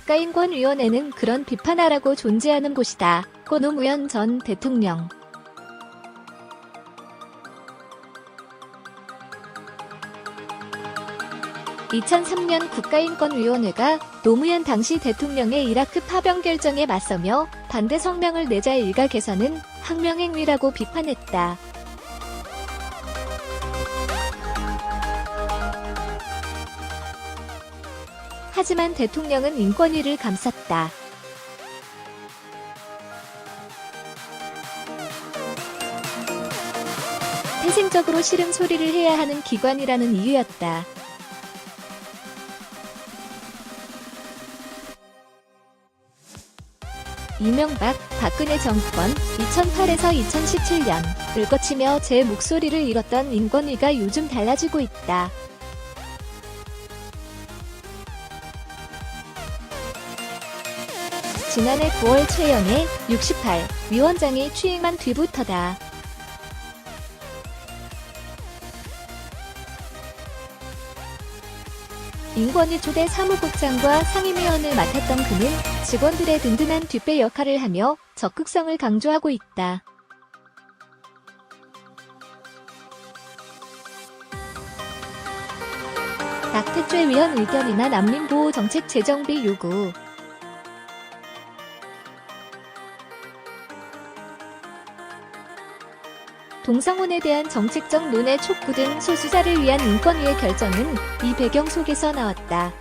국가인권위원회는 그런 비판하라고 존재하는 곳이다. 고 노무현 전 대통령. (2003년) 국가인권위원회가 노무현 당시 대통령의 이라크 파병 결정에 맞서며 반대 성명을 내자 일각에서는 항명행위라고 비판했다. 하지만 대통령은 인권위를 감쌌다. 태생적으로 싫은 소리를 해야 하는 기관이라는 이유였다. 이명박, 박근혜 정권 2008에서 2017년을 거치며 제 목소리를 잃었던 인권위가 요즘 달라지고 있다. 지난해 9월 최영애 68 위원장이 취임한 뒤부터다. 인권위 초대 사무국장과 상임위원을 맡았던 그는 직원들의 든든한 뒷배 역할을 하며 적극성을 강조하고 있다. 낙태죄 위헌 의견이나 난민보호 정책 재정비 요구. 동성혼에 대한 정책적 논의 촉구 등 소수자를 위한 인권위의 결정은 이 배경 속에서 나왔다.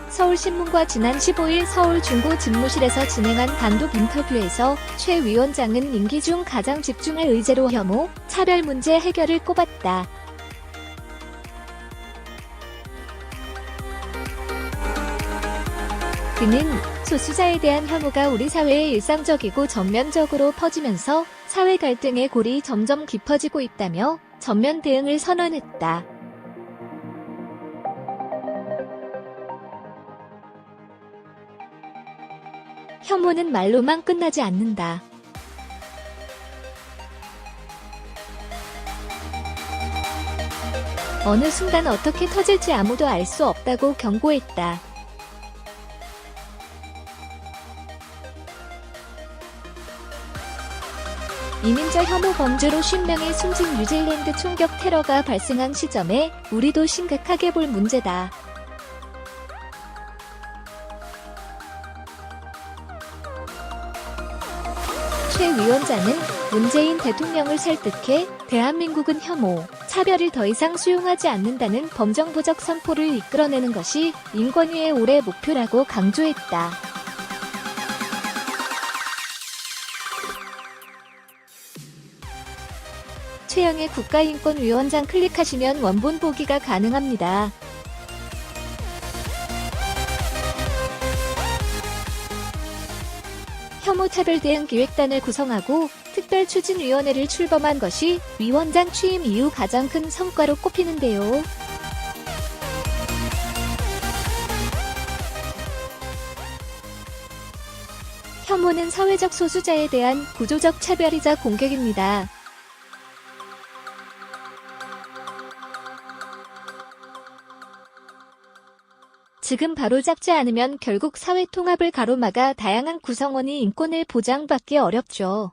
서울신문과 지난 15일 서울 중구 집무실에서 진행한 단독 인터뷰에서 최 위원장은 임기 중 가장 집중할 의제로 혐오, 차별 문제 해결을 꼽았다. 그는 소수자에 대한 혐오가 우리 사회에 일상적이고 전면적으로 퍼지면서 사회 갈등의 골이 점점 깊어지고 있다며 전면 대응을 선언했다. 혐오는 말로만 끝나지 않는다. 어느 순간 어떻게 터질지 아무도 알 수 없다고 경고했다. 이민자 혐오 범죄로 50명이 숨진 뉴질랜드 총격 테러가 발생한 시점에 우리도 심각하게 볼 문제다. 최 위원장은 문재인 대통령을 설득해 대한민국은 혐오, 차별을 더 이상 수용하지 않는다는 범정부적 선포를 이끌어내는 것이 인권위의 올해 목표라고 강조했다. 최영애 국가인권위원장 클릭하시면 원본 보기가 가능합니다. 혐오차별대응기획단을 구성하고 특별추진위원회를 출범한 것이 위원장 취임 이후 가장 큰 성과로 꼽히는데요. 혐오는 사회적 소수자에 대한 구조적 차별이자 공격입니다. 지금 바로 잡지 않으면 결국 사회 통합을 가로막아 다양한 구성원이 인권을 보장받기 어렵죠.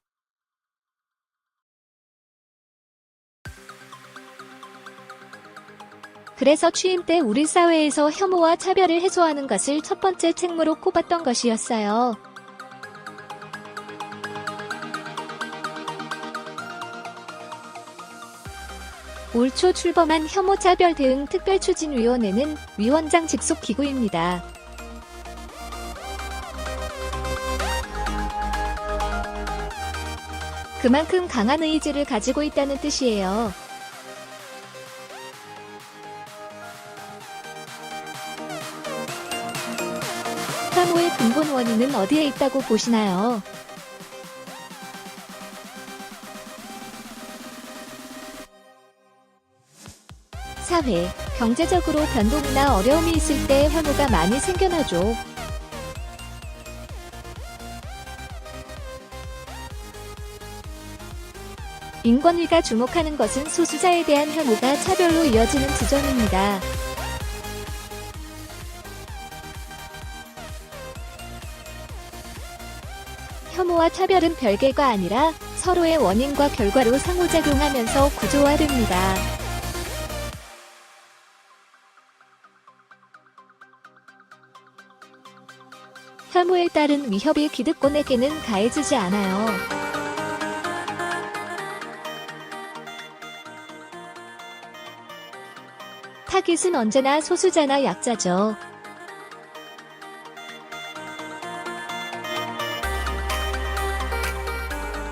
그래서 취임 때 우리 사회에서 혐오와 차별을 해소하는 것을 첫 번째 책무로 꼽았던 것이었어요. 올 초 출범한 혐오차별 대응 특별추진위원회는 위원장 직속 기구입니다. 그만큼 강한 의지를 가지고 있다는 뜻이에요. 혐오의 근본 원인은 어디에 있다고 보시나요? 사회, 경제적으로 변동이나 어려움이 있을 때 혐오가 많이 생겨나죠. 인권위가 주목하는 것은 소수자에 대한 혐오가 차별로 이어지는 지점입니다. 혐오와 차별은 별개가 아니라 서로의 원인과 결과로 상호작용하면서 구조화됩니다. 혐오에 따른 위협이 기득권에게는 가해지지 않아요. 타깃은 언제나 소수자나 약자죠.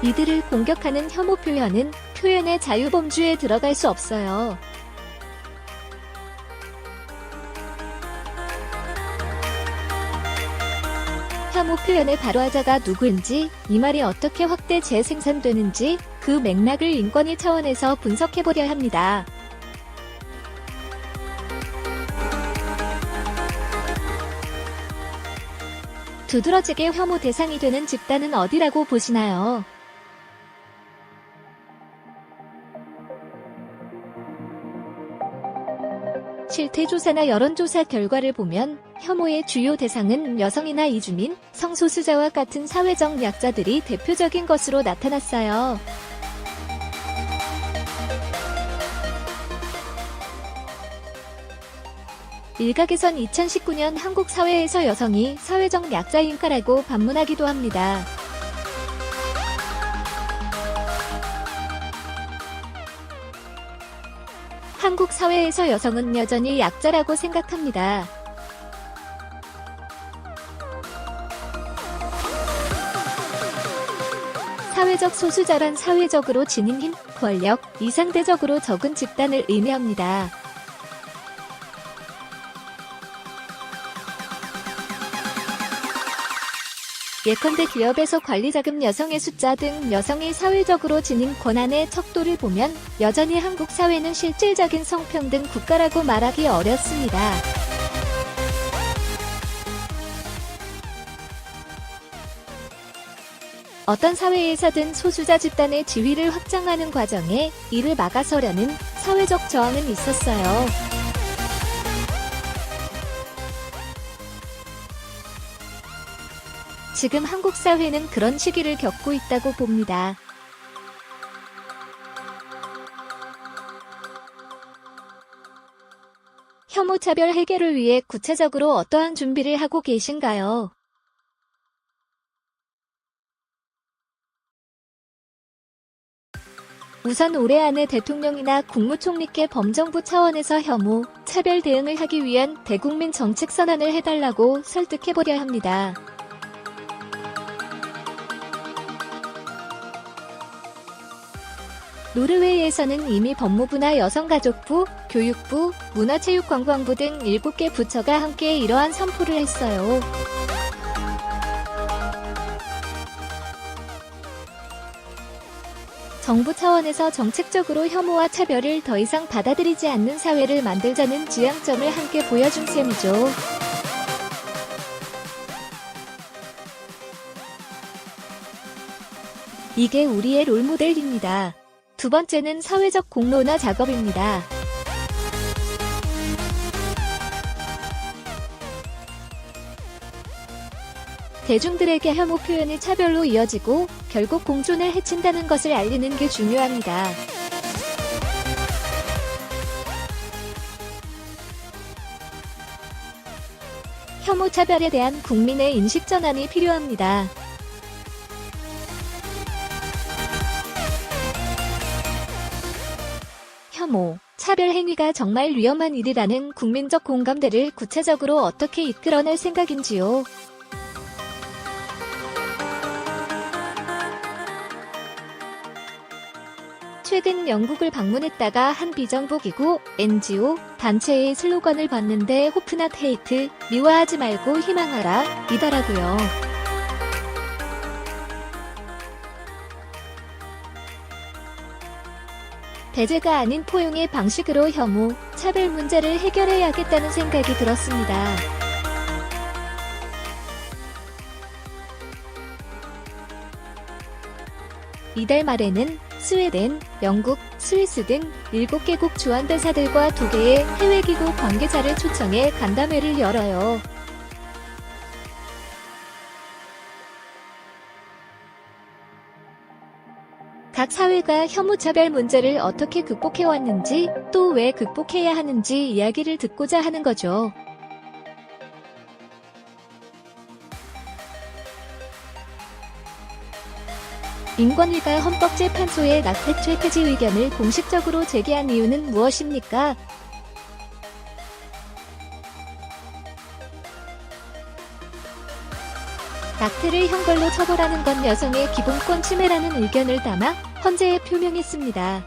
이들을 공격하는 혐오 표현은 표현의 자유범주에 들어갈 수 없어요. 혐오 표현의 발화자가 누구인지, 이 말이 어떻게 확대 재생산되는지 그 맥락을 인권위 차원에서 분석해보려 합니다. 두드러지게 혐오 대상이 되는 집단은 어디라고 보시나요? 실태조사나 여론조사 결과를 보면 혐오의 주요 대상은 여성이나 이주민, 성소수자와 같은 사회적 약자들이 대표적인 것으로 나타났어요. 일각에선 2019년 한국 사회에서 여성이 사회적 약자인가라고 반문하기도 합니다. 한국 사회에서 여성은 여전히 약자라고 생각합니다. 사회적 소수자란 사회적으로 지닌 힘, 권력, 이상대적으로 적은 집단을 의미합니다. 예컨대 기업에서 관리자금 여성의 숫자 등 여성이 사회적으로 지닌 권한의 척도를 보면 여전히 한국 사회는 실질적인 성평등 국가라고 말하기 어렵습니다. 어떤 사회에서든 소수자 집단의 지위를 확장하는 과정에 이를 막아서려는 사회적 저항은 있었어요. 지금 한국 사회는 그런 시기를 겪고 있다고 봅니다. 혐오 차별 해결을 위해 구체적으로 어떠한 준비를 하고 계신가요? 우선 올해 안에 대통령이나 국무총리께 범정부 차원에서 혐오, 차별 대응을 하기 위한 대국민 정책 선언을 해달라고 설득해보려 합니다. 노르웨이에서는 이미 법무부나 여성가족부, 교육부, 문화체육관광부 등 7개 부처가 함께 이러한 선포를 했어요. 정부 차원에서 정책적으로 혐오와 차별을 더 이상 받아들이지 않는 사회를 만들자는 지향점을 함께 보여준 셈이죠. 이게 우리의 롤모델입니다. 두 번째는 사회적 공론화 작업입니다. 대중들에게 혐오 표현이 차별로 이어지고 결국 공존을 해친다는 것을 알리는 게 중요합니다. 혐오 차별에 대한 국민의 인식 전환이 필요합니다. 혐오, 차별 행위가 정말 위험한 일이라는 국민적 공감대를 구체적으로 어떻게 이끌어낼 생각인지요? 최근 영국을 방문했다가 한 비정부 기구, NGO, 단체의 슬로건을 봤는데 호프 낫 헤이트, 미워하지 말고 희망하라, 이더라고요. 배제가 아닌 포용의 방식으로 혐오, 차별 문제를 해결해야겠다는 생각이 들었습니다. 이달 말에는 스웨덴, 영국, 스위스 등 7개국 주한대사들과 2개의 해외기구 관계자를 초청해 간담회를 열어요. 각 사회가 혐오차별 문제를 어떻게 극복해왔는지, 또 왜 극복해야 하는지 이야기를 듣고자 하는 거죠. 인권위가 헌법재판소에 낙태죄 폐지 의견을 공식적으로 제기한 이유는 무엇입니까? 낙태를 형벌로 처벌하는 건 여성의 기본권 침해라는 의견을 담아 헌재에 표명했습니다.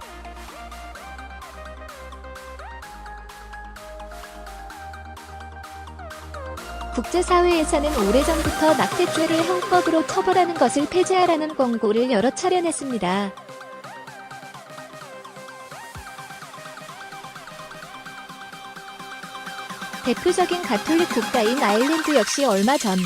국제사회에서는 오래전부터 낙태죄를 형법으로 처벌하는 것을 폐지하라는 권고를 여러 차례 냈습니다. 대표적인 가톨릭 국가인 아일랜드 역시 얼마 전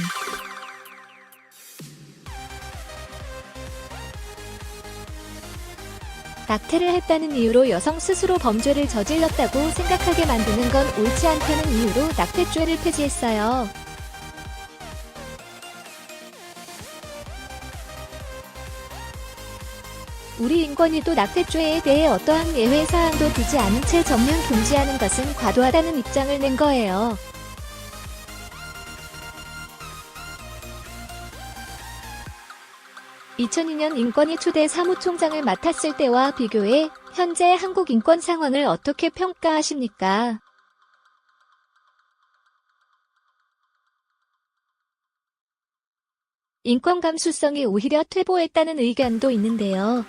낙태를 했다는 이유로 여성 스스로 범죄를 저질렀다고 생각하게 만드는 건 옳지 않다는 이유로 낙태죄를 폐지했어요. 우리 인권위도 낙태죄에 대해 어떠한 예외 사항도 두지 않은 채 전면 금지하는 것은 과도하다는 입장을 낸 거예요. (2002년) 인권위 초대 사무총장을 맡았을 때와 비교해 현재 한국 인권 상황을 어떻게 평가하십니까? 인권 감수성이 오히려 퇴보했다는 의견도 있는데요.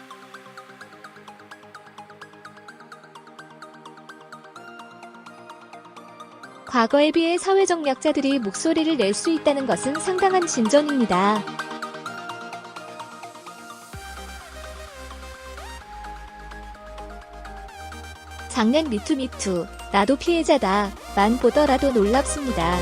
과거에 비해 사회적 약자들이 목소리를 낼 수 있다는 것은 상당한 진전입니다. 작년 미투 나도 피해자다 만 보더라도 놀랍습니다.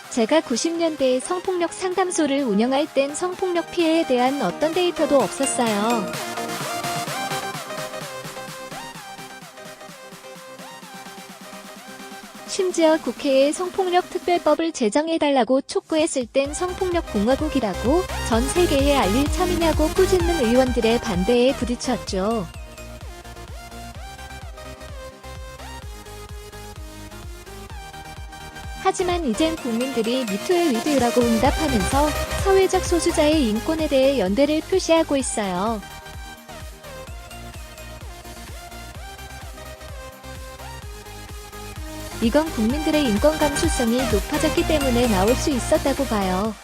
제가 90년대에 성폭력 상담소를 운영할 땐 성폭력 피해에 대한 어떤 데이터도 없었어요. 심지어 국회에 성폭력 특별법을 제정해달라고 촉구했을 땐 성폭력 공화국이라고 전 세계에 알릴 참이냐고 꾸짖는 의원들의 반대에 부딪혔죠. 하지만 이젠 국민들이 미투의 위드라고 응답하면서 사회적 소수자의 인권에 대해 연대를 표시하고 있어요. 이건 국민들의 인권 감수성이 높아졌기 때문에 나올 수 있었다고 봐요.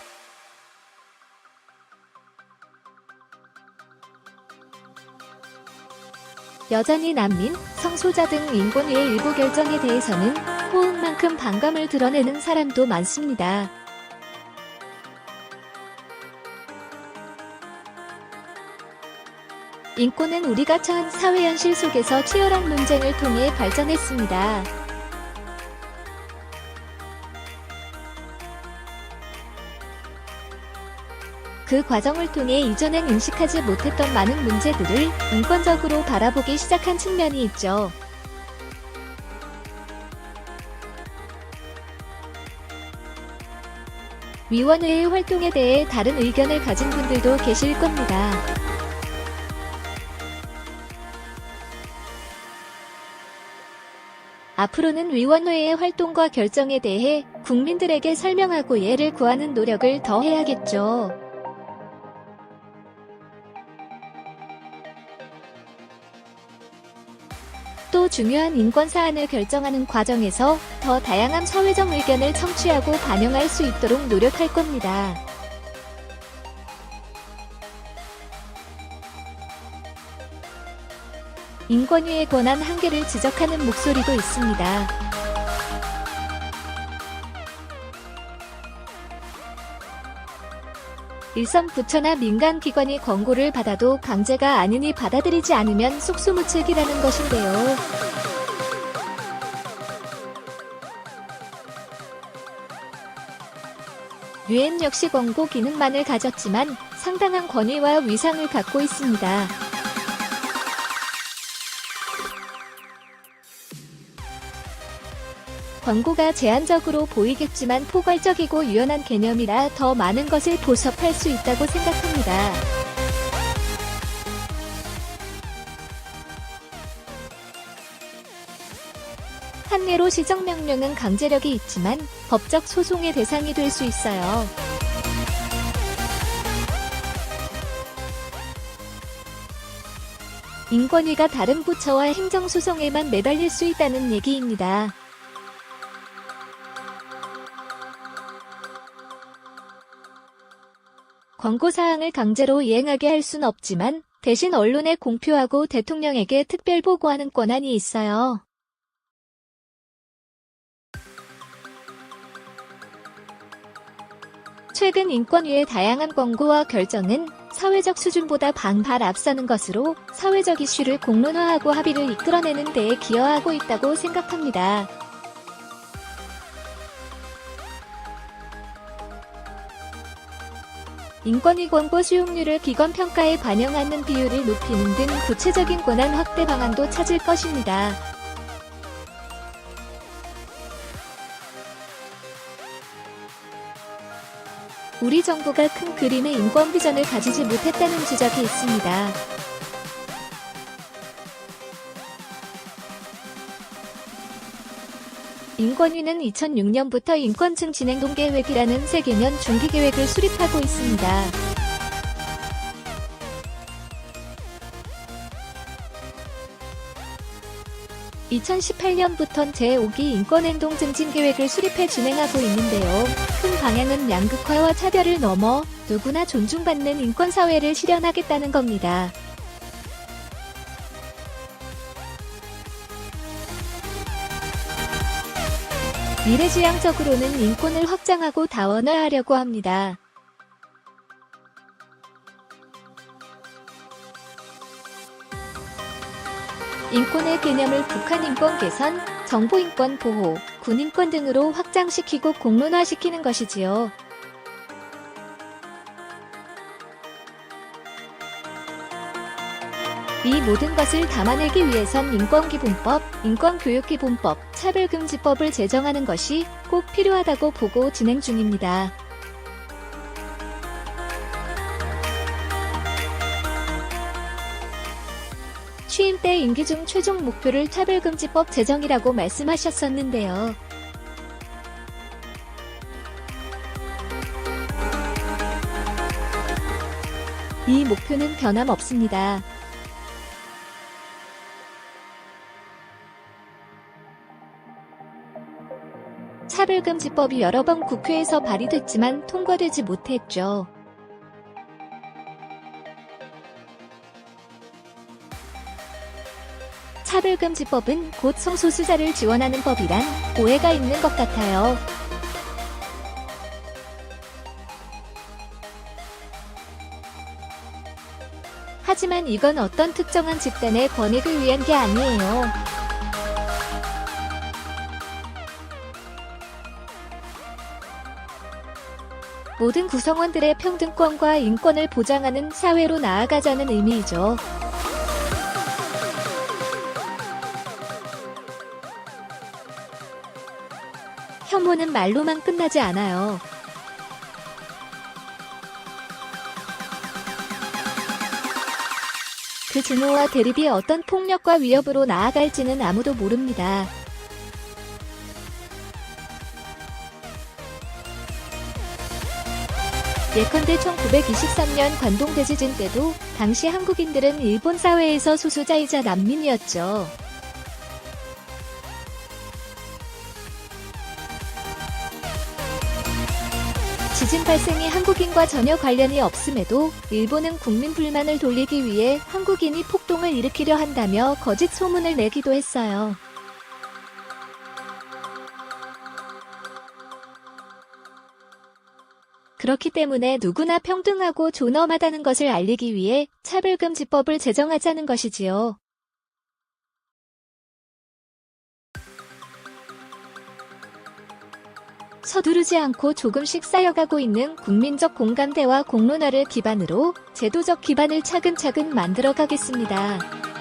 여전히 난민, 성소자 등 인권위의 일부 결정에 대해서는 호응만큼 반감을 드러내는 사람도 많습니다. 인권은 우리가 처한 사회 현실 속에서 치열한 논쟁을 통해 발전했습니다. 그 과정을 통해 이전엔 인식하지 못했던 많은 문제들을 인권적으로 바라보기 시작한 측면이 있죠. 위원회의 활동에 대해 다른 의견을 가진 분들도 계실 겁니다. 앞으로는 위원회의 활동과 결정에 대해 국민들에게 설명하고 이해를 구하는 노력을 더 해야겠죠. 또 중요한 인권 사안을 결정하는 과정에서 더 다양한 사회적 의견을 청취하고 반영할 수 있도록 노력할 겁니다. 인권위의 권한 한계를 지적하는 목소리도 있습니다. 일선 부처나 민간 기관이 권고를 받아도 강제가 아니니 받아들이지 않으면 속수무책이라는 것인데요. 유엔 역시 광고 기능만을 가졌지만 상당한 권위와 위상을 갖고 있습니다. 광고가 제한적으로 보이겠지만 포괄적이고 유연한 개념이라 더 많은 것을 보섭할 수 있다고 생각합니다. 한례로 시정명령은 강제력이 있지만 법적 소송의 대상이 될 수 있어요. 인권위가 다른 부처와 행정소송에만 매달릴 수 있다는 얘기입니다. 광고사항을 강제로 이행하게 할 순 없지만 대신 언론에 공표하고 대통령에게 특별 보고하는 권한이 있어요. 최근 인권위의 다양한 권고와 결정은 사회적 수준보다 반발 앞서는 것으로 사회적 이슈를 공론화하고 합의를 이끌어내는 데에 기여하고 있다고 생각합니다. 인권위 광고 수용률을 기관 평가에 반영하는 비율을 높이는 등 구체적인 권한 확대 방안도 찾을 것입니다. 우리 정부가 큰 그림의 인권 비전을 가지지 못했다는 지적이 있습니다. 인권위는 2006년부터 인권층 진행동 계획이라는 새 개년 중기 계획을 수립하고 있습니다. (2018년부턴) 제5기 인권행동 증진 계획을 수립해 진행하고 있는데요. 큰 방향은 양극화와 차별을 넘어 누구나 존중받는 인권사회를 실현하겠다는 겁니다. 미래지향적으로는 인권을 확장하고 다원화하려고 합니다. 인권의 개념을 북한 인권 개선, 정보 인권 보호, 군 인권 등으로 확장시키고 공론화시키는 것이지요. 이 모든 것을 담아내기 위해선 인권기본법, 인권교육기본법, 차별금지법을 제정하는 것이 꼭 필요하다고 보고 진행 중입니다. 취임 때 임기 중 최종 목표를 차별금지법 제정이라고 말씀하셨었는데요. 이 목표는 변함없습니다. 차별금지법이 여러 번 국회에서 발의됐지만 통과되지 못했죠. 차별금지법은 곧 성소수자를 지원하는 법이란 오해가 있는 것 같아요. 하지만 이건 어떤 특정한 집단의 권익을 위한 게 아니에요. 모든 구성원들의 평등권과 인권을 보장하는 사회로 나아가자는 의미이죠. 혐오는 말로만 끝나지 않아요. 그 증오와 대립이 어떤 폭력과 위협으로 나아갈지는 아무도 모릅니다. 예컨대 1923년 관동 대지진 때도 당시 한국인들은 일본 사회에서 소수자이자 난민이었죠. 지진 발생이 한국인과 전혀 관련이 없음에도 일본은 국민 불만을 돌리기 위해 한국인이 폭동을 일으키려 한다며 거짓 소문을 내기도 했어요. 그렇기 때문에 누구나 평등하고 존엄하다는 것을 알리기 위해 차별금지법을 제정하자는 것이지요. 서두르지 않고 조금씩 쌓여가고 있는 국민적 공감대와 공론화를 기반으로 제도적 기반을 차근차근 만들어 가겠습니다.